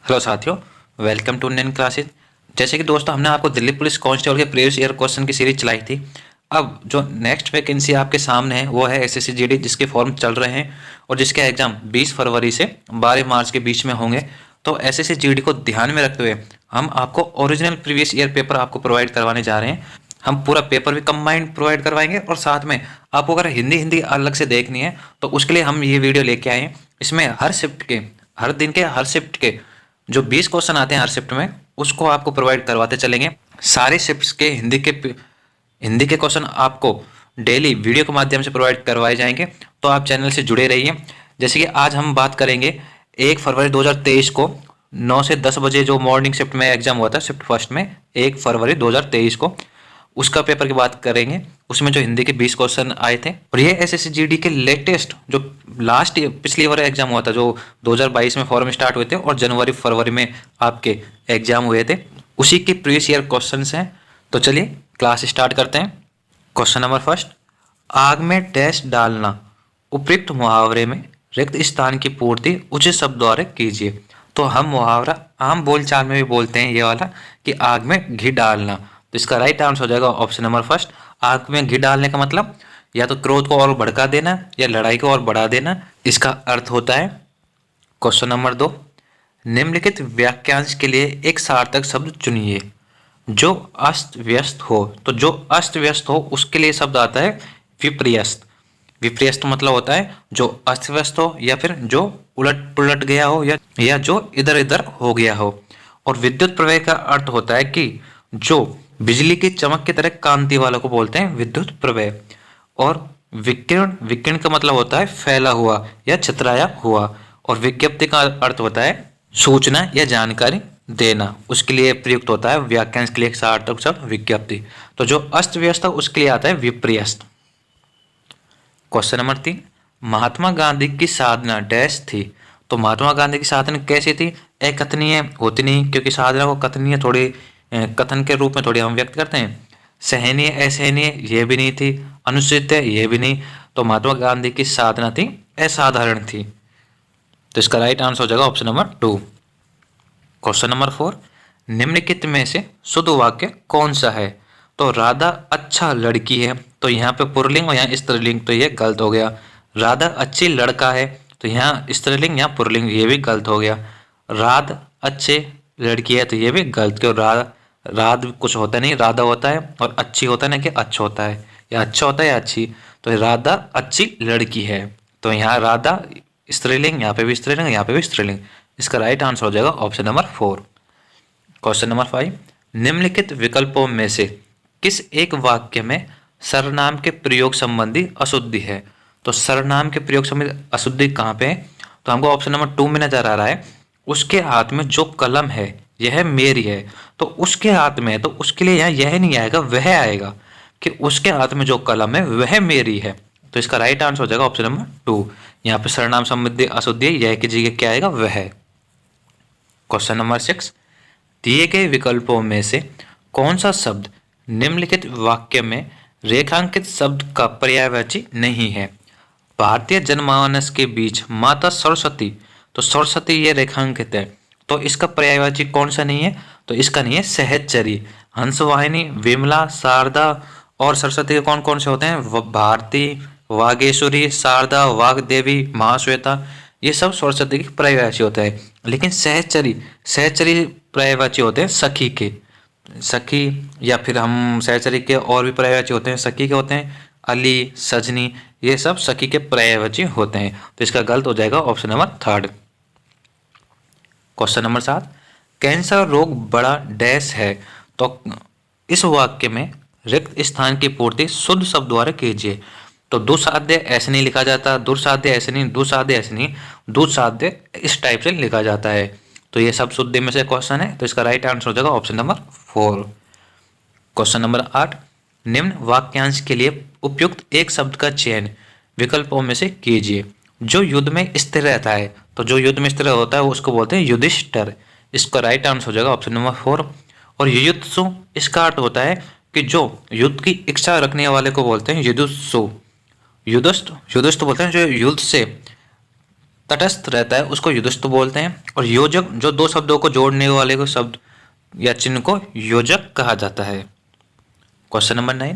Hello साथियों, welcome to Indian classes. जैसे कि दोस्तों हमने आपको दिल्ली पुलिस कांस्टेबल के प्रीवियस ईयर क्वेश्चन की सीरीज चलाई थी। अब जो नेक्स्ट वैकेंसी आपके सामने है वो है एसएससी जीडी, जिसके फॉर्म चल रहे हैं और जिसके एग्जाम 20 फरवरी से 12 मार्च के बीच में होंगे। तो एसएससी जीडी को ध्यान में रखते हुए हम आपको ओरिजिनल प्रीवियस ईयर पेपर आपको प्रोवाइड करवाने जा रहे हैं। हम पूरा पेपर भी कंबाइंड प्रोवाइड करवाएंगे और साथ में आपको अगर हिंदी हिंदी अलग से देखनी है तो उसके लिए हम ये वीडियो लेके आए हैं। इसमें हर शिफ्ट के, हर दिन के, हर शिफ्ट के जो 20 क्वेश्चन आते हैं हर शिफ्ट में, उसको आपको प्रोवाइड करवाते चलेंगे। सारे शिफ्ट्स के हिंदी के क्वेश्चन आपको डेली वीडियो के माध्यम से प्रोवाइड करवाए जाएंगे। तो आप चैनल से जुड़े रहिए। जैसे कि आज हम बात करेंगे 1 फरवरी 2023 को 9 से 10 बजे जो मॉर्निंग शिफ्ट में एग्जाम हुआ था, शिफ्ट फर्स्ट में 1 फरवरी 2023 को, उसका पेपर की बात करेंगे। उसमें जो हिंदी के 20 क्वेश्चन आए थे और ये एसएससी जीडी के लेटेस्ट जो लास्ट पिछली बार एग्जाम हुआ था, जो 2022 में फॉर्म स्टार्ट हुए थे और जनवरी फरवरी में आपके एग्जाम हुए थे, उसी के प्रीवियस ईयर क्वेश्चंस हैं। तो चलिए क्लास स्टार्ट करते हैं। क्वेश्चन नंबर फर्स्ट, आग में डैश डालना उपयुक्त मुहावरे में रिक्त स्थान की पूर्ति उचित शब्द द्वारा कीजिए। तो हम मुहावरा आम बोलचाल में भी बोलते हैं ये वाला कि आग में घी डालना। तो इसका राइट आंसर हो जाएगा ऑप्शन नंबर फर्स्ट। आग में घी डालने का मतलब या तो क्रोध को और भड़का देना या लड़ाई को और बढ़ा देना, इसका अर्थ होता है। क्वेश्चन नंबर 2, निम्नलिखित वाक्यांश के लिए एक सार्थक शब्द चुनिए जो अस्त व्यस्त हो। तो जो अस्त व्यस्त हो उसके लिए शब्द आता है विपर्यस्त। विपर्यस्त मतलब होता है जो अस्त व्यस्त हो या फिर जो उलट पुलट गया हो या जो इधर इधर हो गया हो। और विद्युत प्रवाह का अर्थ होता है कि जो बिजली की चमक की तरह कांति वालों को बोलते हैं विद्युत प्रवाह। और विकिरण, विकिरण का मतलब होता है फैला हुआ या छतराया हुआ। और विज्ञप्ति का अर्थ होता है सूचना या जानकारी देना। उसके लिए प्रयुक्त होता है वाक्यांश के लिए एक सार्थक शब्द विज्ञप्ति। तो जो अस्त व्यस्त है उसके लिए आता है विपर्यस्त। क्वेश्चन नंबर 3, महात्मा गांधी की साधना डैश थी। तो महात्मा गांधी की साधना कैसी थी? अकथनीय होती नहीं, क्योंकि साधना को कथनीय थोड़ी कथन के रूप में थोड़ी हम व्यक्त करते हैं। सहनीय असहनीय ये भी नहीं थी, अनुचित ये भी नहीं। तो महात्मा गांधी की साधना थी असाधारण थी। तो इसका राइट आंसर हो जाएगा ऑप्शन नंबर 2। क्वेश्चन नंबर 4, निम्नलिखित में से शुद्ध वाक्य कौन सा है? तो राधा अच्छा लड़की है, तो यहाँ पे पुल्लिंग और यहाँ स्त्रीलिंग, तो ये गलत हो गया। राधा अच्छी लड़का है, तो यहाँ स्त्रीलिंग यहाँ पुल्लिंग, ये भी गलत हो गया। राध अच्छे लड़की है, तो ये भी गलत, क्यों राध कुछ होता नहीं, राधा होता है और अच्छी होता है ना कि अच्छा होता है, या अच्छा होता है या अच्छी। तो राधा अच्छी लड़की है, तो यहाँ राधा स्त्रीलिंग, यहाँ पे भी स्त्रीलिंग, यहाँ पे भी स्त्रीलिंग। इसका राइट आंसर हो जाएगा ऑप्शन नंबर 4। क्वेश्चन नंबर 5, निम्नलिखित विकल्पों में से किस एक वाक्य में सर्वनाम के प्रयोग संबंधी अशुद्धि है? तो सर्वनाम के प्रयोग संबंधी अशुद्धि कहाँ पे है? तो हमको ऑप्शन नंबर 2 में नजर आ रहा है, उसके हाथ में जो कलम है यह मेरी है। तो उसके हाथ में है, तो उसके लिए यहाँ यह नहीं आएगा, वह आएगा कि उसके हाथ में जो कलम है वह मेरी है। तो इसका राइट आंसर हो जाएगा ऑप्शन नंबर 2। यहाँ पे सर्वनाम संबंधी अशुद्धि यह की जगह क्या आएगा, वह। क्वेश्चन नंबर 6, दिए गए विकल्पों में से कौन सा शब्द निम्नलिखित वाक्य में रेखांकित शब्द का पर्यायवाची नहीं है? भारतीय जनमानस के बीच माता सरस्वती, तो सरस्वती ये रेखांकित है, तो इसका पर्यायवाची कौन सा नहीं है? तो इसका नहीं है सहचरी। हंसवाहिनी, विमला, शारदा और सरस्वती के कौन कौन से होते हैं? भारती, वागेश्वरी, शारदा, वाग्देवी, महाश्वेता, ये सब सरस्वती के पर्यायवाची होते हैं। लेकिन सहचरी, सहचरी पर्यायवाची होते हैं सखी के। सखी या फिर हम सहचरी के और भी पर्यायवाची होते हैं, सखी के होते हैं अली, सजनी, ये सब सखी के पर्यायवाची होते हैं। तो इसका गलत हो जाएगा option number 3। Question number 7, cancer रोग बड़ा डैश है। तो इस वाक्य में रिक्त स्थान की पूर्ति शुद्ध शब्द द्वारा कीजिए। तो दुसाध्य ऐसे नहीं लिखा जाता, दुर्साध्य ऐसे नहीं, दुसाध्य ऐसे नहीं, दुसाध्य इस टाइप से लिखा जाता है। तो ये सब शुद्ध में से क्वेश्चन है, तो इसका राइट आंसर हो जाएगा ऑप्शन नंबर 4। क्वेश्चन नंबर 8, निम्न वाक्यांश के लिए उपयुक्त एक शब्द का चयन विकल्पों में से कीजिए। जो युद्ध में स्थिर रहता है, तो जो युद्ध में स्थिर होता है उसको बोलते हैं युधिष्ठिर। इसका राइट आंसर हो जाएगा ऑप्शन नंबर 4। और युयुत्सु, इसका अर्थ होता है कि जो युद्ध की इच्छा रखने वाले को बोलते हैं युयुत्सु। युधिष्ठ, युधिष्ठ बोलते हैं जो युद्ध से तटस्थ रहता है उसको युधिष्ठ बोलते हैं। और योजक जो दो शब्दों को जोड़ने वाले को शब्द या चिन्ह को योजक कहा जाता है। क्वेश्चन नंबर 9,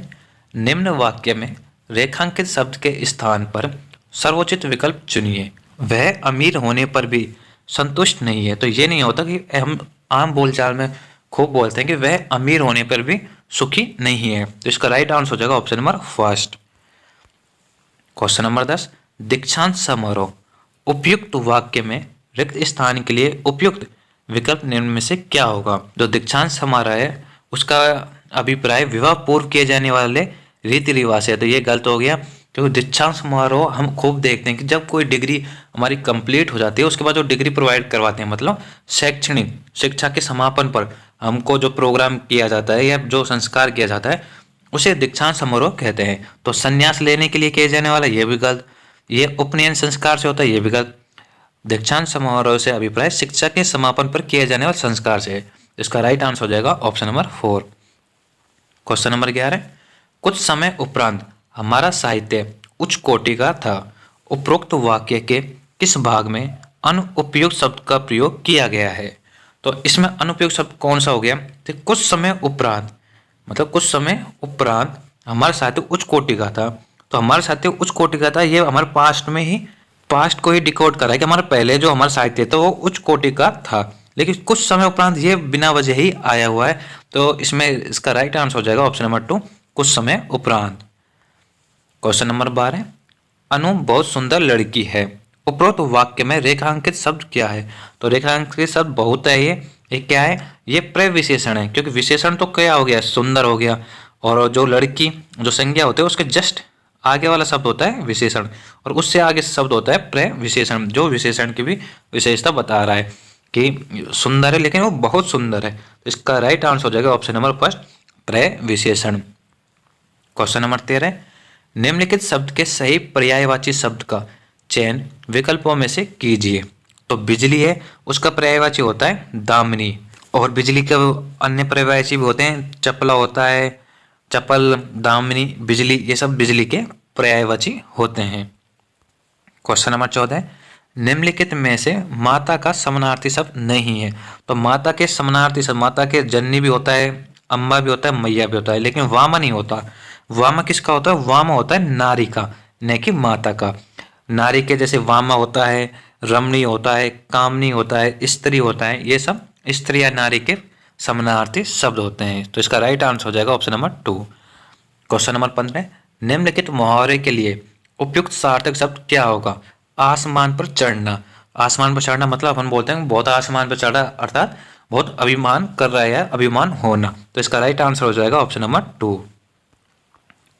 निम्न वाक्य में रेखांकित शब्द के स्थान पर सर्वोचित विकल्प चुनिए। वह अमीर होने पर भी संतुष्ट नहीं है। तो ये नहीं होता कि हम आम बोलचाल में खूब बोलते हैं कि वह अमीर होने पर भी सुखी नहीं है। तो इसका राइट आंसर हो जाएगा option number first. Question number 10, दीक्षांत समारोह उपयुक्त वाक्य में रिक्त स्थान के लिए उपयुक्त विकल्प निम्न में से क्या होगा। जो दीक्षांत समारोह है उसका अभिप्राय विवाह पूर्व किए जाने वाले रीति रिवाज है। तो ये गलत हो गया, क्योंकि दीक्षांत समारोह हम खूब देखते हैं कि जब कोई डिग्री हमारी कंप्लीट हो जाती है उसके बाद जो डिग्री प्रोवाइड करवाते हैं, मतलब शैक्षणिक शिक्षा के समापन पर हमको जो प्रोग्राम किया जाता है या जो संस्कार किया जाता है उसे दीक्षांत समारोह कहते हैं। तो संन्यास लेने के लिए किए जाने वाला ये भी गलत, ये उपनयन संस्कार से होता है ये भी गलत। दीक्षांत समारोह से अभिप्राय शिक्षा के समापन पर किए जाने वाले संस्कार से है। इसका राइट आंसर हो जाएगा ऑप्शन नंबर 4। क्वेश्चन नंबर 11, कुछ समय उपरांत हमारा साहित्य उच्च कोटि का था। उपरोक्त वाक्य के किस भाग में अनुपयुक्त शब्द का प्रयोग किया गया है। तो इसमें अनुपयुक्त शब्द कौन सा हो गया। तो कुछ समय उपरांत मतलब कुछ समय उपरांत हमारा साहित्य उच्च कोटि का था। तो हमारा साहित्य उच्च कोटि का था, ये हमारे पास्ट को ही डिकोड करा है कि हमारा पहले जो हमारा साहित्य था वो उच्च कोटि का था, लेकिन कुछ समय उपरांत ये बिना वजह ही आया हुआ है। तो इसमें इसका राइट आंसर हो जाएगा ऑप्शन नंबर 2, कुछ समय उपरांत। क्वेश्चन नंबर 12, अनु बहुत सुंदर लड़की है। उपरोक्त वाक्य में रेखांकित शब्द क्या है। तो रेखांकित शब्द बहुत है, ये क्या है, ये प्रविशेषण है, क्योंकि विशेषण तो क्या हो गया, सुंदर हो गया, और जो लड़की जो संज्ञा होते हैं उसके जस्ट आगे वाला शब्द होता है विशेषण, और उससे आगे शब्द होता है प्रविशेषण, जो विशेषण की भी विशेषता बता रहा है कि सुंदर है लेकिन वो बहुत सुंदर है। तो इसका राइट आंसर हो जाएगा ऑप्शन नंबर फर्स्ट, प्रविशेषण। क्वेश्चन नंबर 13, निम्नलिखित शब्द के सही पर्यायवाची शब्द का चयन विकल्पों में से कीजिए। तो बिजली है उसका पर्यायवाची होता है दामिनी, और बिजली के अन्य पर्यायवाची भी होते हैं, चपला होता है, चपल, दामिनी, बिजली, ये सब बिजली के पर्यायवाची होते हैं। क्वेश्चन नंबर 14, निम्नलिखित में से माता का समानार्थी शब्द नहीं है। तो माता के समानार्थी शब्द, माता के जननी भी होता है, अम्बा भी होता है, मैया भी होता है, लेकिन वामा नहीं होता। वामा किसका होता है, वामा होता है नारी का, न कि माता का। नारी के जैसे वामा होता है, रमणी होता है, कामनी होता है, स्त्री होता है, ये सब स्त्री या नारी के समानार्थी शब्द होते हैं। तो इसका राइट आंसर हो जाएगा ऑप्शन नंबर 2। क्वेश्चन नंबर 15, निम्नलिखित मुहावरे के लिए उपयुक्त सार्थक शब्द क्या होगा। आसमान पर चढ़ना, आसमान पर चढ़ना मतलब अपन बोलते हैं बहुत आसमान पर चढ़ा, अर्थात बहुत अभिमान कर रहा है या अभिमान होना। तो इसका राइट आंसर हो जाएगा ऑप्शन नंबर 2।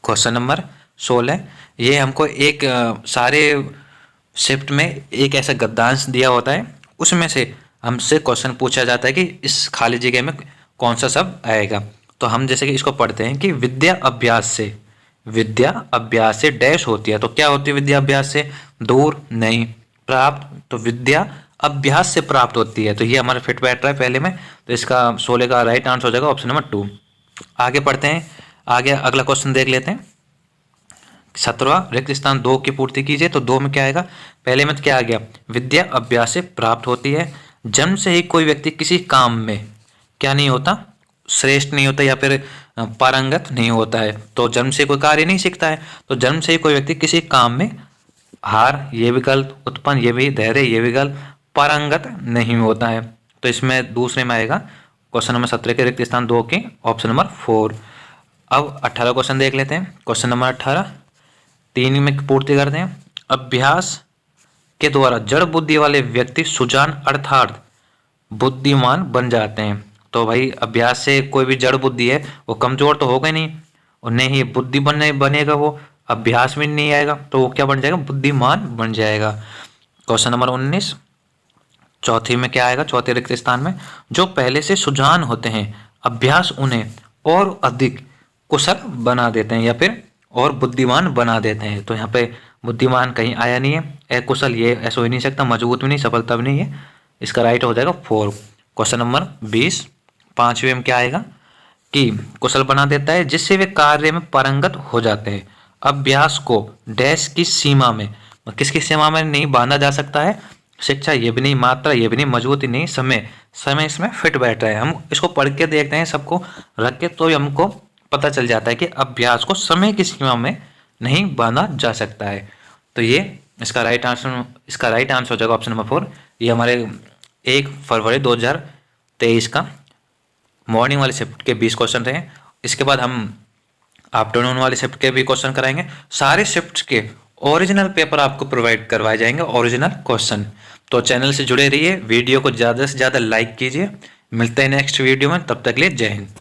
क्वेश्चन नंबर 16, ये हमको एक सारे शिफ्ट में एक ऐसा गद्यांश दिया होता है, उसमें से हमसे क्वेश्चन पूछा जाता है कि इस खाली जगह में कौन सा शब्द आएगा। तो हम जैसे कि इसको पढ़ते हैं कि विद्या अभ्यास से डैश होती है। तो क्या होती है विद्या अभ्यास से, दूर नहीं, प्राप्त, तो विद्या अभ्यास से प्राप्त होती है। तो ये हमारा फिट बैठ रहा है पहले में, तो इसका 16 का राइट आंसर हो जाएगा ऑप्शन नंबर 2। आगे पढ़ते हैं, आगे अगला क्वेश्चन देख लेते हैं। 17वां, रिक्त स्थान 2 की पूर्ति कीजिए। तो 2 में क्या आएगा, पहले में तो क्या आ गया, विद्या अभ्यास से प्राप्त होती है। जन्म से ही कोई व्यक्ति किसी काम में क्या नहीं होता, श्रेष्ठ नहीं होता या फिर पारंगत नहीं होता है। तो जन्म से कोई कार्य नहीं सीखता है, तो जन्म से ही कोई व्यक्ति किसी काम में हार, ये भी गलत, उत्पन्न ये भी, धैर्य ये भी गलत, पारंगत नहीं होता है। तो इसमें दूसरे में आएगा क्वेश्चन नंबर 17 के रिक्त स्थान 2 के ऑप्शन नंबर 4। अब 18 क्वेश्चन देख लेते हैं। क्वेश्चन नंबर 18 3 में पूर्ति करते हैं। अभ्यास के द्वारा जड़ बुद्धि वाले व्यक्ति सुजान अर्थात बुद्धिमान बन जाते हैं। तो भाई अभ्यास से कोई भी जड़ बुद्धि है वो कमजोर तो होगा नहीं, और नहीं बुद्धि बनेगा, वो अभ्यास में नहीं आएगा तो वो क्या बन जाएगा, बुद्धिमान बन जाएगा। क्वेश्चन नंबर 19 चौथी में क्या आएगा, चौथे रिक्त स्थान में, जो पहले से सुजान होते हैं अभ्यास उन्हें और अधिक कुशल बना देते हैं या फिर और बुद्धिमान बना देते हैं। तो यहाँ पे बुद्धिमान कहीं आया नहीं है, अकुशल ये ऐसा हो नहीं सकता, मजबूत भी नहीं, सफलता भी नहीं है। इसका राइट हो जाएगा 4। क्वेश्चन नंबर 20 5वें में क्या आएगा कि कुशल बना देता है जिससे वे कार्य में पारंगत हो जाते हैं। अभ्यास को डैश की सीमा में और किस किस सीमा में नहीं बांधा जा सकता है? शिक्षा ये भी नहीं, मात्रा ये भी नहीं, मजबूती नहीं, समय, समय इसमें फिट बैठ रहा है। हम इसको पढ़ के देखते हैं सबको रख के, तो हमको पता चल जाता है कि अभ्यास को समय की सीमा में नहीं बांधा जा सकता है। तो ये इसका राइट आंसर हो जाएगा ऑप्शन नंबर 4। ये हमारे 1 फरवरी 2023 का मॉर्निंग वाले शिफ्ट के 20 क्वेश्चन रहे। इसके बाद हम आफ्टरनून वाले शिफ्ट के भी क्वेश्चन कराएंगे। सारे शिफ्ट के ओरिजिनल पेपर आपको प्रोवाइड करवाए जाएंगे, ओरिजिनल क्वेश्चन। तो चैनल से जुड़े रहिए, वीडियो को ज़्यादा से ज़्यादा लाइक कीजिए। मिलते हैं नेक्स्ट वीडियो में, तब तक के लिए जय हिंद।